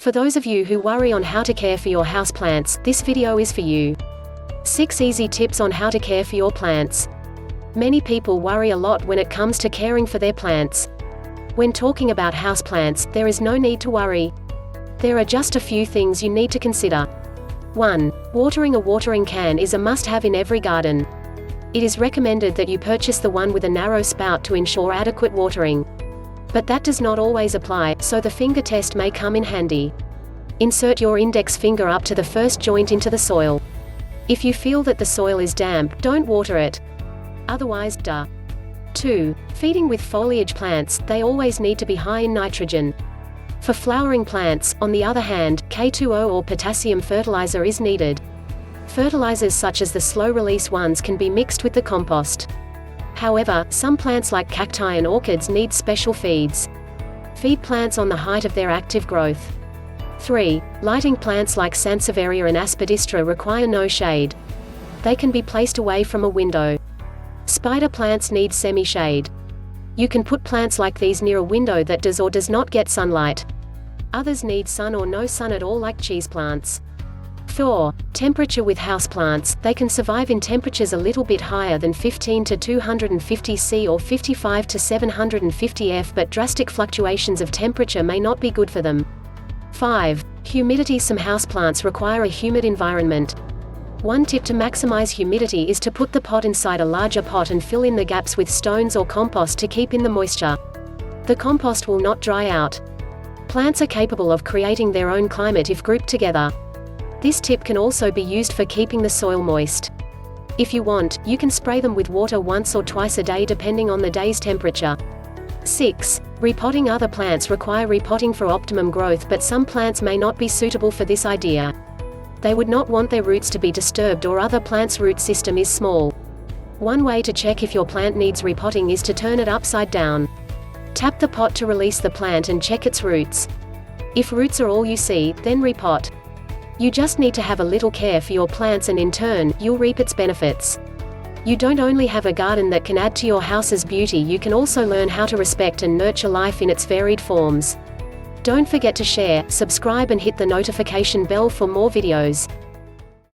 For those of you who worry on how to care for your houseplants, this video is for you. 6 easy tips on how to care for your plants. Many people worry a lot when it comes to caring for their plants. When talking about houseplants, there is no need to worry. There are just a few things you need to consider. 1. Watering. A watering can is a must-have in every garden. It is recommended that you purchase the one with a narrow spout to ensure adequate watering. But that does not always apply, so the finger test may come in handy. Insert your index finger up to the first joint into the soil. If you feel that the soil is damp, don't water it. Otherwise, 2. Feeding. With foliage plants, they always need to be high in nitrogen. For flowering plants, on the other hand, K2O or potassium fertilizer is needed. Fertilizers such as the slow-release ones can be mixed with the compost. However, some plants like cacti and orchids need special feeds. Feed plants on the height of their active growth. 3. Lighting. Plants like sansevieria and aspidistra require no shade. They can be placed away from a window. Spider plants need semi-shade. You can put plants like these near a window that does or does not get sunlight. Others need sun or no sun at all, like cheese plants. 4. Temperature. With houseplants, they can survive in temperatures a little bit higher than 15 to 250 C or 55 to 750 F, but drastic fluctuations of temperature may not be good for them. 5. Humidity. Some houseplants require a humid environment. One tip to maximize humidity is to put the pot inside a larger pot and fill in the gaps with stones or compost to keep in the moisture. The compost will not dry out. Plants are capable of creating their own climate if grouped together. This tip can also be used for keeping the soil moist. If you want, you can spray them with water once or twice a day depending on the day's temperature. 6. Repotting. Other plants require repotting for optimum growth, but some plants may not be suitable for this idea. They would not want their roots to be disturbed, or other plants' root system is small. One way to check if your plant needs repotting is to turn it upside down. Tap the pot to release the plant and check its roots. If roots are all you see, then repot. You just need to have a little care for your plants, and in turn, you'll reap its benefits. You don't only have a garden that can add to your house's beauty, you can also learn how to respect and nurture life in its varied forms. Don't forget to share, subscribe and hit the notification bell for more videos.